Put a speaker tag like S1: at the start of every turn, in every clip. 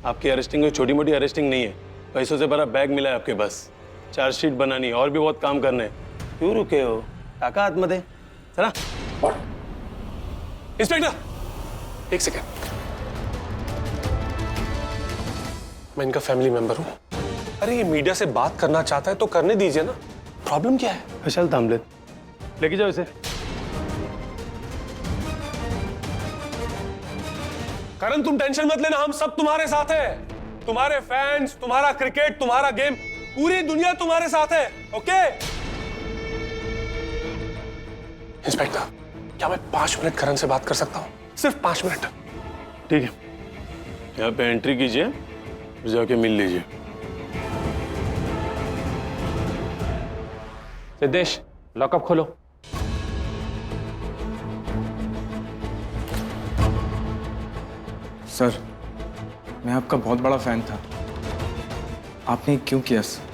S1: आपकी अरेस्टिंग कोई छोटी मोटी अरेस्टिंग नहीं है। पैसों से भरा बैग मिला है आपके पास, चार्जशीट बनानी और भी बहुत काम करने। क्यों रुके हो? काका हाथ में दे चला।
S2: इंस्पेक्टर एक सेकेंड, मैं इनका फैमिली मेंबर हूं। अरे ये मीडिया से बात करना चाहता है तो करने दीजिए ना, प्रॉब्लम क्या है?
S1: विशाल थाम ले, लेके जाओ इसे।
S2: करण तुम टेंशन मत लेना, हम सब तुम्हारे साथ हैं। तुम्हारे फैंस, तुम्हारा क्रिकेट, तुम्हारा गेम, पूरी दुनिया तुम्हारे साथ है। ओके इंस्पेक्टर, क्या मैं 5 मिनट करण से बात कर सकता हूं? सिर्फ 5 मिनट।
S1: ठीक है, यहाँ पे एंट्री कीजिए, फिर जाके मिल लीजिए।
S3: सिद्धेश लॉकअप खोलो।
S4: सर, मैं आपका बहुत बड़ा फैन था। आपने क्यों किया सर?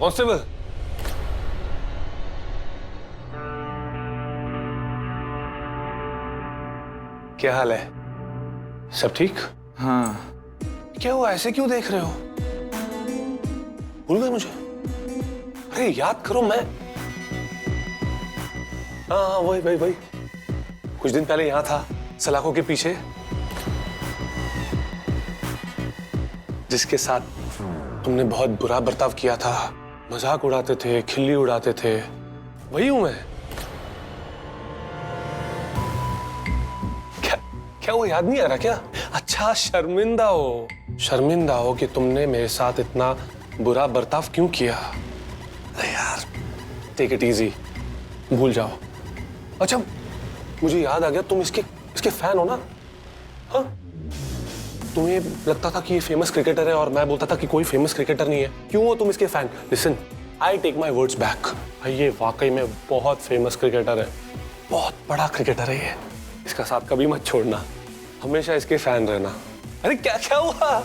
S2: कांस्टेबल, क्या हाल है? सब ठीक?
S4: हाँ।
S2: क्या हुआ, ऐसे क्यों देख रहे हो? भूल गए मुझे? अरे याद करो, मैं हाँ वही कुछ दिन पहले यहां था, सलाखों के पीछे, जिसके साथ तुमने बहुत बुरा बर्ताव किया था, मजाक उड़ाते थे, खिल्ली उड़ाते थे, वही हूं मैं। क्या वो याद नहीं आ रहा क्या? अच्छा, शर्मिंदा हो कि तुमने मेरे साथ इतना बुरा बर्ताव क्यों किया। अरे यार, टेक इट इजी, भूल जाओ। अच्छा, मुझे याद आ गया, तुम इसके फैन हो ना? हाँ, तुम्हें लगता था कि ये फेमस क्रिकेटर है और मैं बोलता था कि कोई फेमस क्रिकेटर नहीं है। क्यों हो तुम इसके fan? Listen, I take my words back. ये वाकई में बहुत फेमस क्रिकेटर है, बहुत बड़ा क्रिकेटर है ये। इसका साथ कभी मत छोड़ना, हमेशा इसके फैन रहना। अरे क्या हुआ?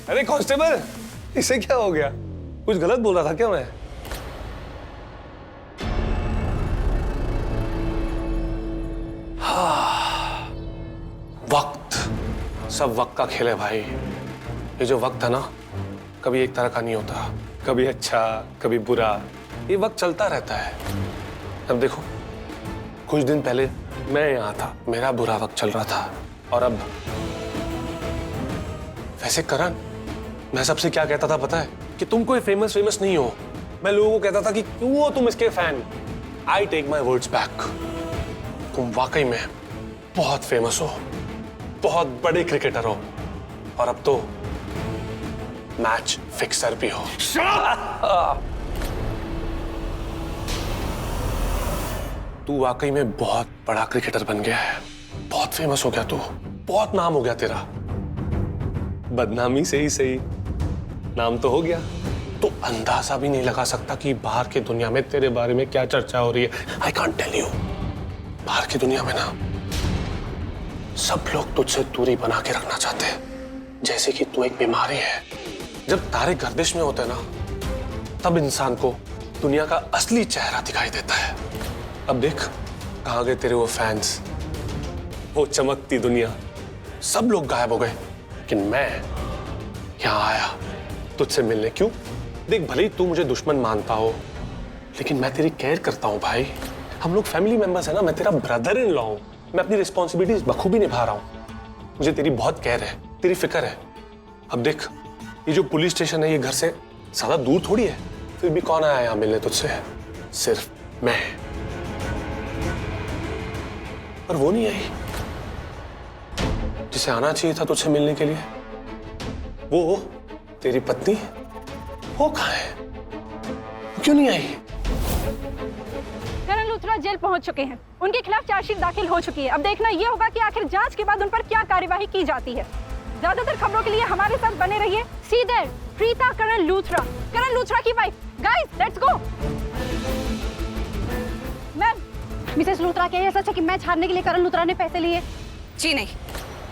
S2: अरे कांस्टेबल, इसे क्या हो गया? कुछ गलत बोल रहा था क्या मैं? हाँ, वक्त, सब वक्त का खेल है भाई। ये जो वक्त है ना, कभी एक तरह का नहीं होता, कभी अच्छा कभी बुरा, ये वक्त चलता रहता है। अब देखो, कुछ दिन पहले मैं यहाँ था, मेरा बुरा वक्त चल रहा था, और अब वैसे करण, मैं सबसे क्या कहता था पता है? कि तुम कोई फेमस नहीं हो। मैं लोगों को कहता था कि क्यों हो तुम इसके fan. I take my words back, तुम वाकई में बहुत फेमस हो, बहुत बड़े क्रिकेटर हो, और अब तो मैच फिक्सर भी हो। तू वाकई में बहुत बड़ा क्रिकेटर बन गया है, बहुत फेमस हो गया तू, बहुत नाम हो गया तेरा। बदनामी से ही सही, नाम तो हो गया। तो अंदाजा भी नहीं लगा सकता कि बाहर की दुनिया में तेरे बारे में क्या चर्चा हो रही है। I can't tell you. बाहर की दुनिया में ना, सब लोग तुझसे दूरी बना के रखना चाहते हैं, जैसे कि तू एक बीमारी है। जब तारे गर्दिश में होते हैं ना, तब इंसान को दुनिया का असली चेहरा दिखाई देता है। अब देख, कहाँ गए तेरे वो फैंस, वो चमकती दुनिया, सब लोग गायब हो गए। लेकिन मैं यहां आया तुझसे मिलने। क्यों? देख, भले ही तू मुझे दुश्मन मानता हो, लेकिन मैं तेरी केयर करता हूं भाई। हम लोग फैमिली मेंबर्स है ना, मैं तेरा ब्रदर इन लॉ हूं। मैं अपनी रिस्पॉन्सिबिलिटीज बखूबी निभा रहा हूं। मुझे तेरी बहुत केयर है, तेरी फिक्र है। अब देख, ये जो पुलिस स्टेशन है, ये घर से ज्यादा दूर थोड़ी है, फिर भी कौन आया यहां मिलने तुझसे? सिर्फ मैं। पर वो नहीं आई जिसे आना चाहिए था तुझसे मिलने के लिए। वो तेरी पत्नी, वो कहाँ है? क्यों नहीं आई?
S5: करण लूथरा जेल पहुंच चुके हैं, उनके खिलाफ चार्जशीट दाखिल हो चुकी है। अब देखना यह होगा कि आखिर जांच के बाद उन पर क्या कार्यवाही की जाती है। ज्यादातर खबरों के लिए हमारे साथ बने रहिए। See there, प्रीता करण लूथरा की wife. Guys, let's go. Ma'am, Mrs Luthra, क्या ये सच है कि मैच हारने के लिए करण लूथरा ने पैसे लिए?
S6: जी नहीं,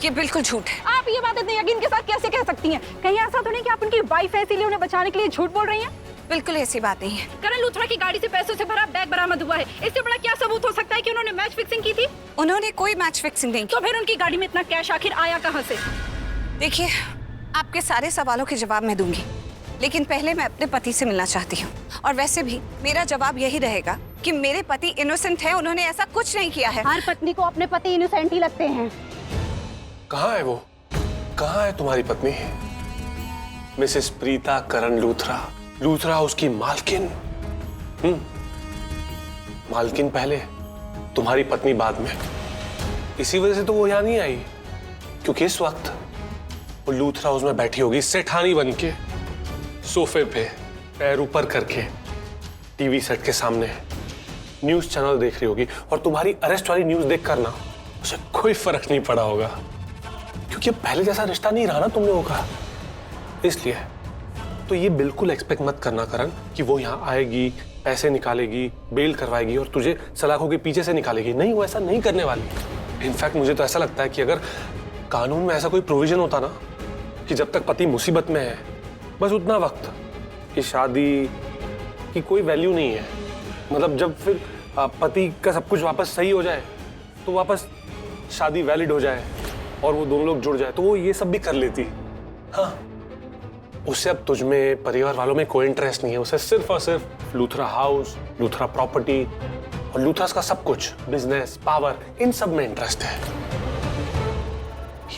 S6: ये बिल्कुल झूठ है।
S5: आप ये बात इतने यकीन के साथ कैसे कह सकती हैं? कहीं ऐसा तो नहीं कि आप उनकी वाइफ है इसीलिए उन्हें बचाने के लिए झूठ बोल रही हैं?
S6: बिल्कुल ऐसी बात नहीं है।
S5: करण लूथरा की गाड़ी से पैसों से भरा बैग बरामद हुआ है। इससे बड़ा क्या सबूत हो सकता है कि उन्होंने मैच फिक्सिंग की थी?
S6: उन्होंने कोई मैच फिक्सिंग नहीं की।
S5: तो फिर उनकी गाड़ी में इतना कैश आखिर आया कहां से?
S6: देखिए, आपके सारे सवालों के जवाब मैं दूंगी, लेकिन पहले मैं अपने पति से मिलना चाहती हूँ। और वैसे भी मेरा जवाब यही रहेगा कि मेरे पति इनोसेंट है, उन्होंने ऐसा कुछ नहीं किया है।
S5: हर पत्नी को अपने पति इनोसेंट ही लगते हैं।
S2: कहाँ है वो? कहाँ है तुम्हारी पत्नी? मिसेस प्रीता करण लूथरा उसकी मालकिन। मालकिन पहले, तुम्हारी पत्नी बाद में। इसी वजह से तो वो यहाँ नहीं आई, क्योंकि इस वक्त वो लूथरा हाउस में बैठी होगी सेठानी बन के, सोफे पे पैर ऊपर करके, टीवी सेट के सामने न्यूज चैनल देख रही होगी। और तुम्हारी अरेस्ट वाली न्यूज देख कर ना उसे कोई फर्क नहीं पड़ा होगा, क्योंकि पहले जैसा रिश्ता नहीं रहा ना तुम लोगों का। इसलिए तो ये बिल्कुल एक्सपेक्ट मत करना करण कि वो यहाँ आएगी, पैसे निकालेगी, बेल करवाएगी और तुझे सलाखों के पीछे से निकालेगी। नहीं, वो ऐसा नहीं करने वाली। इनफैक्ट मुझे तो ऐसा लगता है कि अगर कानून में ऐसा कोई प्रोविजन होता ना कि जब तक पति मुसीबत में है, बस उतना वक्त कि शादी की कोई वैल्यू नहीं है। मतलब जब फिर पति का सब कुछ वापस सही हो जाए, तो वापस शादी वैलिड हो जाए और वो दोनों लोग जुड़ जाए, तो वो ये सब भी कर लेती। हाँ, उसे अब तुझ में, परिवार वालों में कोई इंटरेस्ट नहीं है। उसे सिर्फ और सिर्फ लूथरा हाउस, लूथरा प्रॉपर्टी और लूथरास का सब कुछ, बिजनेस, पावर, इन सब में इंटरेस्ट है।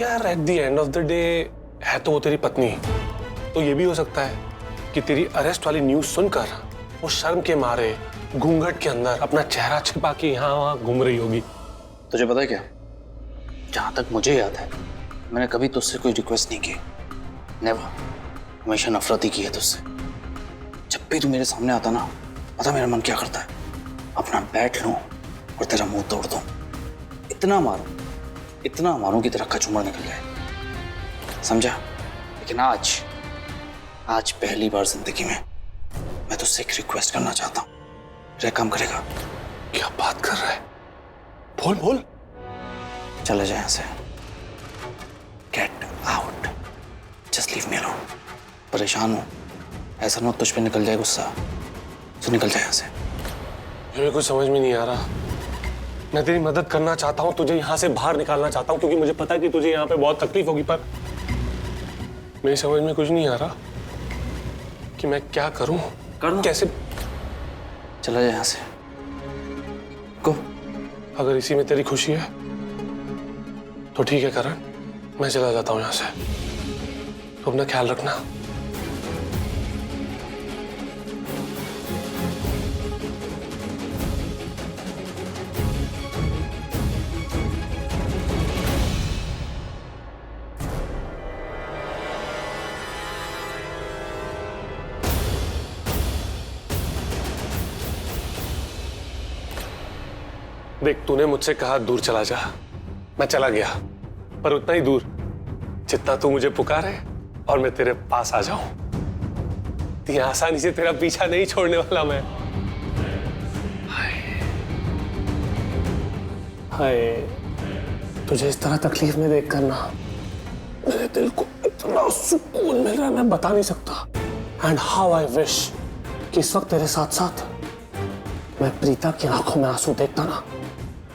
S2: यार at the end of the day है तो वो तेरी पत्नी। तो ये भी हो सकता है कि तेरी अरेस्ट वाली न्यूज सुनकर वो शर्म के मारे घूंघट के अंदर अपना चेहरा छिपा के यहाँ वहां घूम रही होगी।
S7: तुझे पता है क्या, जहां तक मुझे याद है मैंने कभी तुझसे कोई रिक्वेस्ट नहीं की। नेवर। हमेशा नफरत ही की है तुझसे। जब भी तू मेरे सामने आता ना, पता मेरा मन क्या करता है? अपना बैट लूं और तेरा मुंह तोड़ दूं। इतना मारूं कि तेरा कचूमर निकल जाए, समझा? लेकिन आज पहली बार जिंदगी में मैं तुझसे एक रिक्वेस्ट करना चाहता हूँ। मेरा काम करेगा?
S2: क्या बात कर रहा है? बोल।
S7: चले जाए यहाँ से। Get out. Just leave me alone. परेशान हूँ, ऐसा ना तुझ पे निकल जाए गुस्सा, तो निकल जाए यहाँ से।
S2: मुझे कुछ समझ में नहीं आ रहा। मैं तेरी मदद करना चाहता हूँ, तुझे यहाँ से बाहर निकालना चाहता हूँ, क्योंकि मुझे पता है कि तुझे यहाँ पे बहुत तकलीफ होगी, पर मेरी समझ में कुछ नहीं आ रहा कि मैं क्या करूँ, कैसे।
S7: चला जाए यहाँ से। गो।
S2: अगर इसी में तेरी खुशी है तो ठीक है करण, मैं चला जाता हूँ यहाँ से। तो अपना ख्याल रखना। देख, तूने मुझसे कहा दूर चला जा, मैं चला गया, पर उतना ही दूर जितना तू मुझे पुकारे और मैं तेरे पास आ जाऊं। इतनी आसानी से तेरा पीछा नहीं छोड़ने वाला मैं। हाय, तुझे इस तरह तकलीफ में देख कर ना मेरे दिल को इतना सुकून मिल रहा है, मैं बता नहीं सकता। एंड हाउ आई विश कि इस वक्त तेरे साथ साथ मैं प्रीता की आंखों में आंसू देखता ना,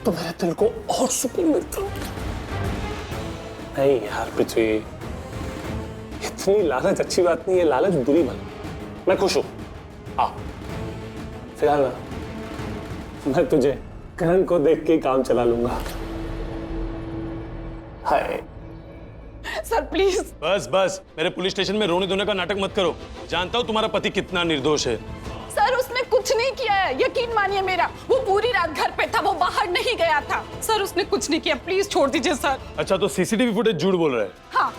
S2: तो मेरे दिल को और सुकून मिलता। नहीं यार पृथ्वी, इतनी लालच अच्छी बात नहीं है, लालच बुरी भला। मैं खुश हूं। आ फिलहाल ना मैं तुझे करण को देख के ही काम चला लूंगा। Hi
S6: sir please.
S1: बस मेरे पुलिस स्टेशन में रोने धोने का नाटक मत करो। जानता हूँ तुम्हारा पति कितना निर्दोष है।
S8: सर उसने कुछ नहीं किया है, यकीन मानिए मेरा। वो पूरी रात घर पे था, वो बाहर नहीं गया था। सर उसने कुछ नहीं किया, प्लीज छोड़ दीजिए सर।
S1: अच्छा, तो सीसीटीवी फुटेज झूठ बोल रहा है?
S8: हाँ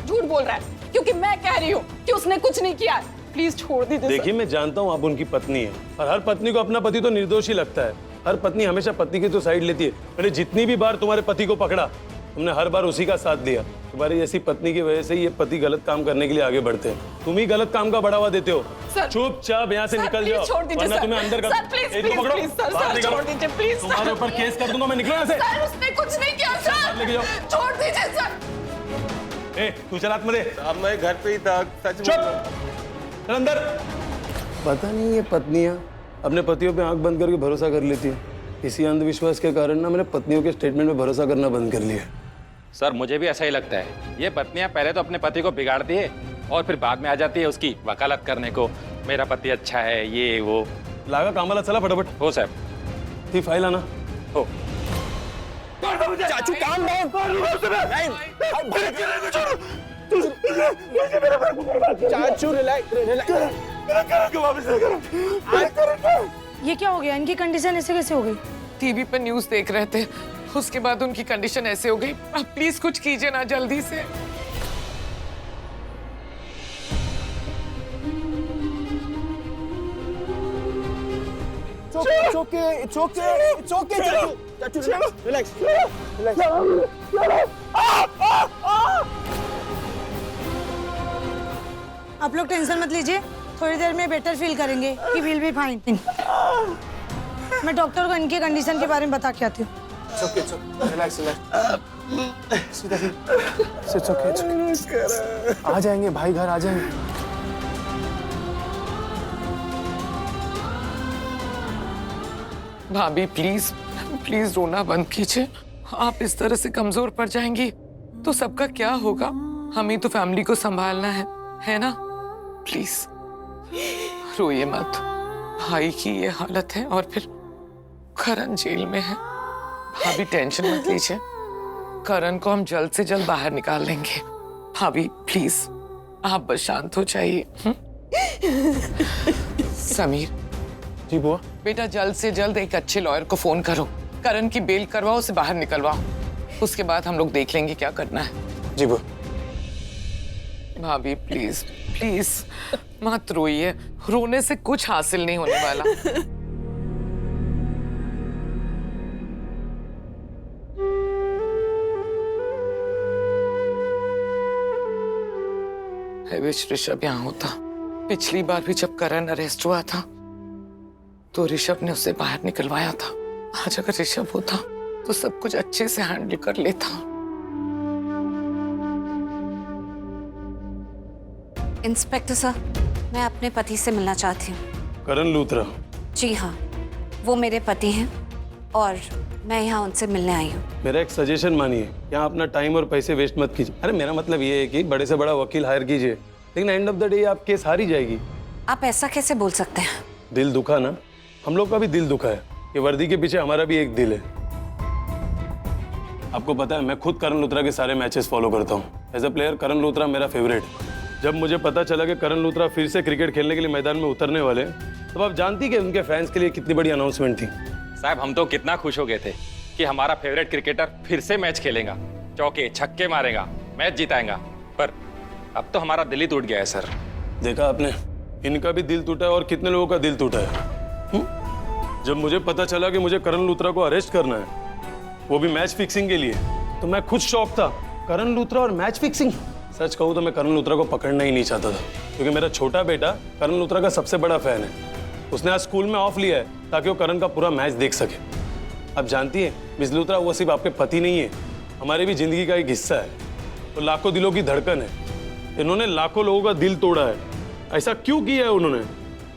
S8: झूठ बोल रहा है, क्योंकि मैं कह रही हूँ कि उसने कुछ नहीं किया। प्लीज छोड़ दीजिए।
S1: देखिए, मैं जानता हूँ आप उनकी पत्नी है, और हर पत्नी को अपना पति तो निर्दोष ही लगता है। हर पत्नी हमेशा पति की तो साइड लेती है। मैंने जितनी भी बार तुम्हारे पति को पकड़ा, तुमने हर बार उसी का साथ दिया। तुम्हारी जैसी पत्नी की वजह से ये पति गलत काम करने के लिए आगे बढ़ते हैं। तुम ही गलत काम का बढ़ावा देते हो।
S8: सर,
S1: चुपचाप यहाँ से
S8: सर,
S1: निकल
S8: प्लीज
S1: जाओ,
S8: छोड़ दीजिए,
S1: वरना
S8: सर।
S1: तुम्हें अंदर कर
S8: सर, प्लीज,
S1: इनको
S8: प्लीज,
S1: पकड़ो,
S8: प्लीज, सर,
S1: बाहर
S8: सर,
S1: निकालो।
S8: छोड़ दीजिए, प्लीज, सर।
S1: तुम्हारे ऊपर केस कर दूंगा मैं, निकलो यहाँ से।
S8: सर उसने कुछ नहीं किया सर,
S1: लेके जाओ।
S8: छोड़ दीजिए सर।
S1: ए, तू चल आत्मदे।
S2: अब मैं घर पे ही था, सच
S1: चुप, चल अंदर। पता नहीं ये पत्नियां अपने पतियों पे आंख बंद करके भरोसा कर लेती है। इसी अंधविश्वास के कारण ना मैंने पत्नियों के स्टेटमेंट में भरोसा करना बंद कर लिया।
S3: सर मुझे भी ऐसा ही लगता है। ये पत्नियां पहले तो अपने पति को बिगाड़ती है और फिर बाद में आ जाती है उसकी वकालत करने को, मेरा पति अच्छा है ये वो।
S1: लागा कामाला, चला फटाफट।
S3: हो साहब।
S1: थी फाइल आना।
S3: हो।
S2: चाचू काम चाचू
S9: ये क्या हो गया? इनकी कंडीशन ऐसे कैसे हो गई?
S8: टीवी पे न्यूज देख रहे थे, उसके बाद उनकी कंडीशन ऐसे हो गई। आप प्लीज कुछ कीजिए ना जल्दी से।
S9: आप लोग टेंशन मत लीजिए, थोड़ी देर में बेटर फील करेंगे कि विल बी फाइन। मैं डॉक्टर को इनकी कंडीशन के बारे में बता के आती हूँ।
S4: आ जाएंगे भाई, घर आ जाएंगे।
S8: भाभी प्लीज प्लीज रोना बंद कीजिए। आप इस तरह से कमजोर पड़ जाएंगी तो सबका क्या होगा? हमें तो फैमिली को संभालना है ना? प्लीज रोइए मत। भाई की ये हालत है और फिर करण जेल में है। भाभी टेंशन मत लीजिए, करण को हम जल्द से जल्द बाहर निकाल लेंगे। भाभी प्लीज आप बस शांत हो जाइए। समीर
S4: जी बुआ।
S8: बेटा जल्द से जल्द एक अच्छे लॉयर को फोन करो, करण की बेल करवाओ, उसे बाहर निकलवाओ। उसके बाद हम लोग देख लेंगे क्या करना है।
S4: जी बुआ।
S8: भाभी प्लीज प्लीज मत रोइए, रोने से कुछ हासिल नहीं होने वाला। I wish ऋषभ यहाँ होता। पिछली बार भी जब करण अरेस्ट हुआ था तो ऋषभ ने उसे बाहर निकलवाया था। आज अगर ऋषभ होता तो सब कुछ अच्छे से हैंडल कर लेता।
S6: इंस्पेक्टर सर, मैं अपने पति से मिलना चाहती हूँ।
S1: करण लूथरा।
S6: जी हाँ, वो मेरे पति हैं और मैं यहाँ उनसे मिलने आई हूँ।
S1: मेरा एक सजेशन मानिए, यहाँ अपना टाइम और पैसे वेस्ट मत कीजिए। अरे मेरा मतलब ये है कि बड़े से बड़ा वकील हायर कीजिए, लेकिन एंड ऑफ द डे आप केस हार ही जाएगी।
S6: आप ऐसा कैसे बोल सकते हैं?
S1: दिल दुखा ना, हम लोग का भी दिल दुखा है। ये वर्दी के पीछे हमारा भी एक दिल है। आपको पता है मैं खुद करण लूथरा के सारे मैचेस फॉलो करता हूँ। As a player Karan Luthra मेरा फेवरेट। जब मुझे पता चला कि करण लूथरा फिर से क्रिकेट खेलने के लिए मैदान में उतरने वाले, तब आप जानती कि उनके फैंस के लिए कितनी बड़ी अनाउंसमेंट थी।
S3: साहब हम तो कितना खुश हो गए थे कि हमारा फेवरेट क्रिकेटर फिर से मैच खेलेगा, चौके छक्के मारेगा, मैच जिताएगा। पर अब तो हमारा दिल ही टूट गया है सर।
S1: देखा आपने, इनका भी दिल टूटा है और कितने लोगों का दिल टूटा है। जब मुझे पता चला कि मुझे करण लूथरा को अरेस्ट करना है, वो भी मैच फिक्सिंग के लिए, तो मैं खुद शॉक था। करण लूथरा और मैच फिक्सिंग। सच कहूँ तो मैं करण लूथरा को पकड़ना ही नहीं चाहता था, क्योंकि मेरा छोटा बेटा करण लूथरा का सबसे बड़ा फैन है। उसने आज स्कूल में ऑफ लिया है ताकि वो करण का पूरा मैच देख सके। आप जानती है मिस लूथरा, वो सिर्फ आपके पति नहीं है, हमारी भी जिंदगी का एक हिस्सा है। वो लाखों दिलों की धड़कन है। इन्होंने लाखों लोगों का दिल तोड़ा है। ऐसा क्यों किया है उन्होंने?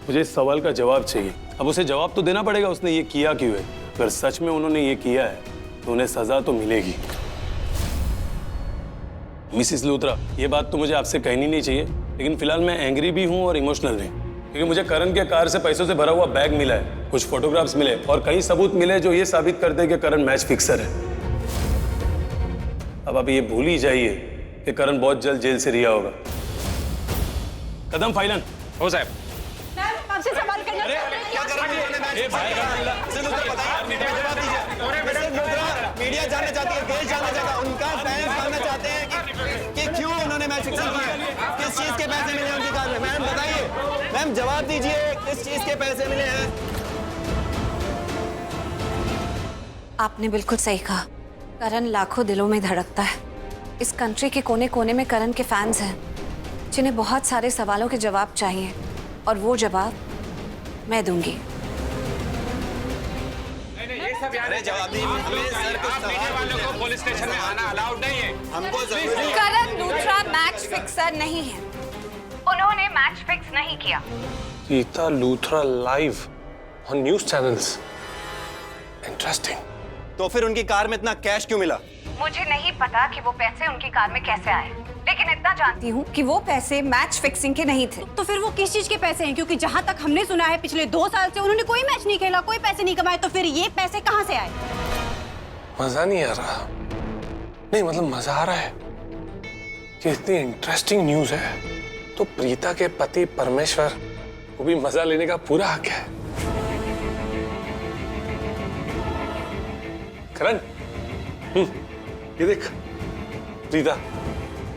S1: मुझे इस सवाल का जवाब चाहिए। अब उसे जवाब तो देना पड़ेगा, उसने ये किया क्यों है। अगर सच में उन्होंने ये किया है तो उन्हें सजा तो मिलेगी। मिसिस लूथरा, ये बात तो मुझे आपसे कहनी नहीं चाहिए, लेकिन फिलहाल मैं एंग्री भी हूँ और इमोशनल भी, क्योंकि मुझे करण के कार से पैसों से भरा हुआ बैग मिला है, कुछ फोटोग्राफ्स मिले और कई सबूत मिले जो ये साबित करते हैं कि करण मैच फिक्सर है। अब आप ये भूल ही जाइए कि करण बहुत जल्द जेल से रिहा होगा। कदम फाइलन।
S3: हो साहब।
S5: आपसे सवाल करना
S10: मीडिया जानना चाहती है, देश जानना चाहता है, उनका फैंस जानना चाहते हैं कि क्यों उन्होंने मैच फिक्सिंग किया, किस चीज के पैसे मिले उनकी कार में। मैम बताइए, मैम जवाब दीजिए, किस चीज के पैसे मिले हैं?
S6: आपने बिल्कुल सही कहा, करण लाखों दिलों में धड़कता है। इस कंट्री के कोने कोने में करण के फैंस हैं जिन्हें बहुत सारे सवालों के जवाब चाहिए, और वो जवाब मैं दूंगी।
S10: अरे जवाब दीजिए, हमें सर कुछ सवाल
S3: वालों को पुलिस स्टेशन में आना अलाउड नहीं है।
S10: हमको जरूरी है।
S6: करण लूथरा मैच फिक्सर नहीं है, उन्होंने मैच फिक्स नहीं किया।
S2: Preeta Luthra live on news channels, interesting.
S10: तो फिर उनकी कार में इतना कैश क्यों मिला?
S6: मुझे नहीं पता कि वो पैसे उनकी कार में कैसे आए, लेकिन इतना जानती हूँ कि वो पैसे मैच फिक्सिंग के नहीं थे।
S5: तो फिर वो किस चीज के पैसे हैं? क्योंकि जहाँ तक हमने सुना है पिछले 2 साल से उन्होंने कोई मैच नहीं खेला, कोई पैसे नहीं कमाए, तो फिर ये पैसे कहाँ से आए?
S2: मजा नहीं आ रहा। नहीं मतलब मजा आ रहा है कि इतनी इंटरेस्टिंग न्यूज है तो प्रीता के पति परमेश्वर वो भी मजा लेने का पूरा हक है। करण, ये देख प्रीता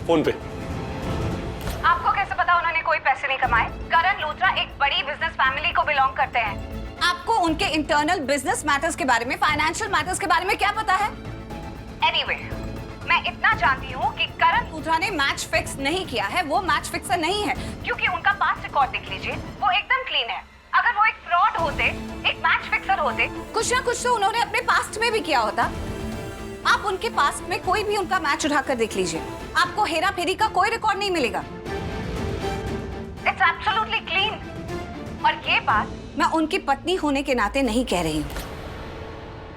S2: फोन पे।
S6: आपको कैसे पता उन्होंने कोई पैसे नहीं कमाए? करण लूथरा एक बड़ी बिजनेस फैमिली को बिलोंग करते हैं। आपको उनके इंटरनल बिजनेस मैटर्स के बारे में, फाइनेंशियल मैटर्स के बारे में क्या पता है? एनीवे, मैं इतना जानती हूँ कि करण लूथरा ने मैच फिक्स नहीं किया है। वो मैच फिक्सर नहीं है क्योंकि उनका पास्ट रिकॉर्ड देख लीजिए, वो एकदम क्लीन है। अगर वो एक फ्रॉड होते, एक मैच फिक्सर होते, कुछ ना कुछ तो उन्होंने अपने पास्ट में भी किया होता। आप उनके पास्ट में कोई भी उनका मैच उठाकर देख लीजिए, आपको हेरा फेरी का कोई रिकॉर्ड नहीं मिलेगा। It's absolutely clean. और ये बात मैं उनकी पत्नी होने के नाते नहीं कह रही हूँ।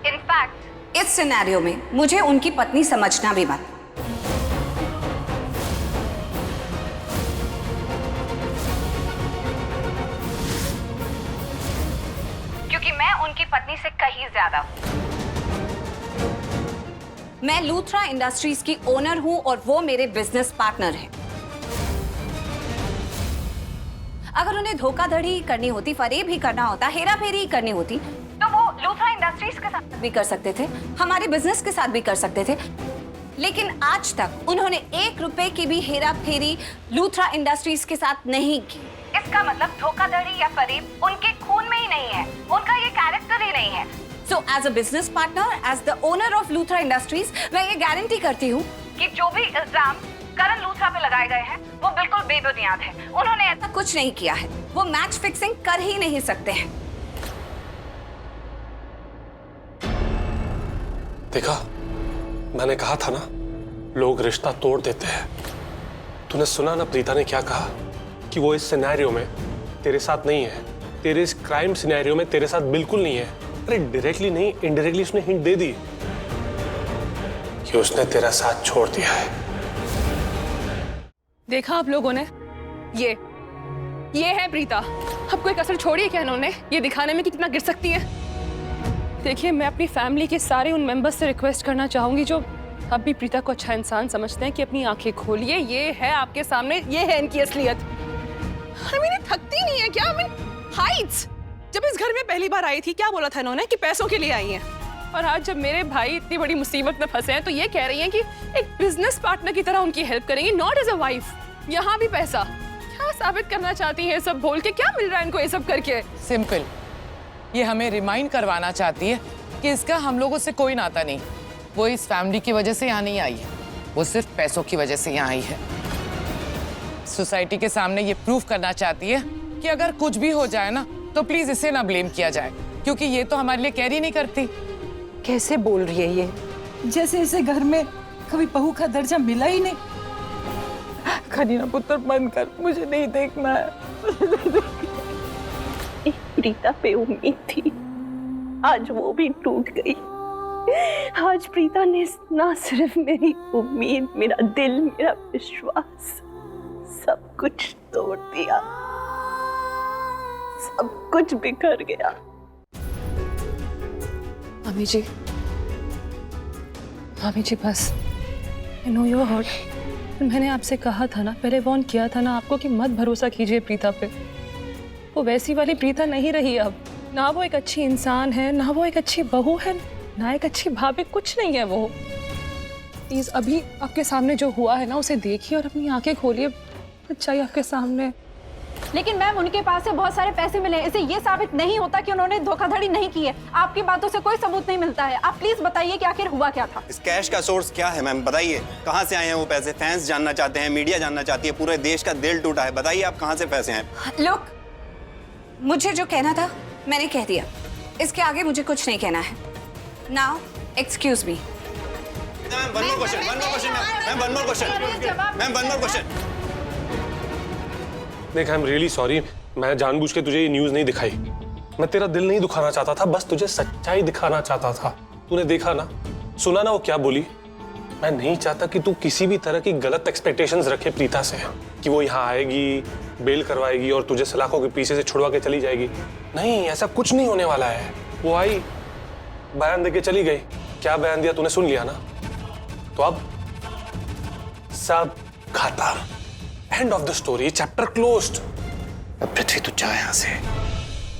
S6: इनफैक्ट इस सिनेरियो में मुझे उनकी पत्नी समझना भी मत। क्योंकि मैं उनकी पत्नी से कहीं ज्यादा हूं। मैं लूथरा इंडस्ट्रीज की ओनर हूं और वो मेरे बिजनेस पार्टनर हैं। अगर उन्हें धोखाधड़ी करनी होती, फरेब ही करना होता, हेरा फेरी करनी होती, तो वो लूथरा इंडस्ट्रीज के साथ भी कर सकते थे, हमारे बिजनेस के साथ भी कर सकते थे। लेकिन आज तक उन्होंने 1 रुपए की भी हेरा फेरी लूथरा इंडस्ट्रीज के साथ नहीं की। इसका मतलब धोखाधड़ी या फरेब उनके खून में ही नहीं है, उनका ये कैरेक्टर ही नहीं है। So as a business partner, as the owner of Luthra Industries, मैं ये गारंटी करती हूँ कि जो भी इल्जाम करण लूथरा पे लगाए गए हैं वो बिल्कुल बेबुनियाद है। उन्होंने ऐसा कुछ नहीं किया है, वो मैच फिक्सिंग कर ही नहीं सकते हैं।
S2: देखा, मैंने कहा था ना, लोग रिश्ता तोड़ देते हैं। तूने सुना ना प्रीता ने क्या कहा कि वो इस सिनेरियो में तेरे साथ नहीं है, तेरे इस क्राइम सिनेरियो में तेरे साथ बिल्कुल नहीं है। अरे डायरेक्टली नहीं, इनडायरेक्टली उसने हिंट दे दी कि उसने तेरा साथ छोड़ दिया है।
S11: देखा आप लोगों ने, ये है प्रीता। अब कोई कसर छोड़ी है क्या इन्होंने ये दिखाने में कि कितना गिर सकती है? देखिए, मैं अपनी फैमिली के सारे उन मेंबर्स से रिक्वेस्ट करना चाहूंगी जो अब भी प्रीता को अच्छा इंसान समझते हैं कि अपनी आंखें खोलिए। ये है आपके सामने, ये है इनकी असलियत। हमें थकती नहीं है क्या? हाइट्स जब इस घर में पहली बार आई थी क्या बोला था इन्होंने कि पैसों के लिए आई हैं, और आज जब मेरे भाई इतनी बड़ी मुसीबत में फंसे हैं तो ये कह रही हैं कि एक बिजनेस पार्टनर की तरह उनकी हेल्प करेंगी, नॉट एज अ वाइफ। यहाँ भी पैसा क्या साबित करना चाहती है सब बोल के? क्या मिल रहा है इनको ये सब करके?
S8: सिंपल, ये हमें रिमाइंड करवाना चाहती है कि इसका हम लोगों से कोई नाता नहीं। वो इस फैमिली की वजह से यहाँ नहीं आई है, वो सिर्फ पैसों की वजह से यहाँ आई है। सोसाइटी के सामने ये प्रूफ करना चाहती है कि अगर कुछ भी हो जाए ना तो प्लीज इसे ना ब्लेम किया जाए, क्योंकि ये तो हमारे लिए कैर ही नहीं करती।
S9: कैसे बोल रही है ये? जैसे इसे घर में कभी बहू का दर्जा मिला ही नहीं।
S11: करीना पुत्र बंद कर, मुझे नहीं देखना है।
S12: एक प्रीता पे उम्मीद थी, आज वो भी टूट गई। आज प्रीता ने ना सिर्फ मेरी उम्मीद, मेरा दिल, मेरा विश्वास सब कुछ तोड़ दिया, सब कुछ बिखर गया।
S11: मामी जी बस, I know you're hurt। मैंने आपसे कहा था ना, पहले वार्न किया था ना आपको कि मत भरोसा कीजिए प्रीता पे। वो वैसी वाली प्रीता नहीं रही अब। ना वो एक अच्छी इंसान है, ना वो एक अच्छी बहू है, ना एक अच्छी भाभी, कुछ नहीं है वो। प्लीज अभी आपके सामने जो हुआ है ना उसे देखिए और अपनी आंखें खोलिए। सच्चाई आपके सामने। लेकिन मैम उनके पास से बहुत सारे पैसे मिले हैं, इससे ये साबित नहीं होता कि उन्होंने धोखाधड़ी नहीं की है। आपकी बातों से कोई सबूत नहीं मिलता है। आप प्लीज बताइए कि आखिर हुआ क्या था।
S10: इस कैश का सोर्स क्या है मैम, बताइए कहाँ से आए हैं वो पैसे? फैंस जानना चाहते हैं, मीडिया जानना चाहती है, पूरे देश का दिल टूटा है। बताइए आप कहाँ से पैसे आए?
S6: लोग, मुझे जो कहना था मैंने कह दिया, इसके आगे मुझे कुछ नहीं कहना है। Now excuse me.
S10: One more question, ma'am one more question.
S2: देख, आई एम रियली सॉरी, मैं जानबूझ के तुझे ये न्यूज़ नहीं दिखाई। मैं तेरा दिल नहीं दुखाना चाहता था, बस तुझे सच्चाई दिखाना चाहता था। तूने देखा ना, सुना ना वो क्या बोली? मैं नहीं चाहता कि तू किसी भी तरह की गलत एक्सपेक्टेशंस रखे प्रीता से, कि वो यहाँ आएगी, बेल करवाएगी और तुझे सलाखों के पीछे से छुड़वा के चली जाएगी। नहीं, ऐसा कुछ नहीं होने वाला है। वो आई, बयान देके चली गई। क्या बयान दिया तूने सुन लिया ना? तो अब सब खत्म, end of the story, chapter closed.
S7: अब पृथ्वी तू जा यहाँ से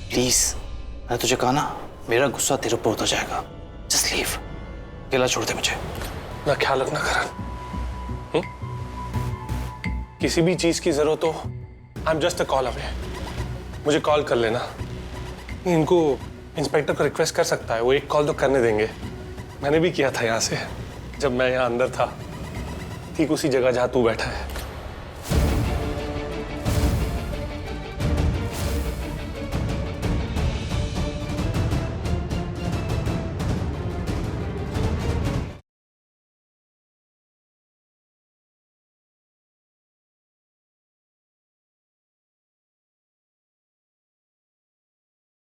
S7: प्लीज। मैंने तुझे कहा ना, मेरा गुस्सा तेरे ऊपर होता जाएगा। जस्ट लीव, अकेला छोड़ दे मुझे।
S2: ना ख्याल रखना करण, किसी भी चीज की जरूरत हो, I am just a call away. मुझे कॉल कर लेना। इनको इंस्पेक्टर को रिक्वेस्ट कर सकता है, वो एक कॉल तो करने देंगे। मैंने भी किया था यहाँ से, जब मैं यहाँ अंदर था, ठीक उसी जगह जहाँ तू बैठा है।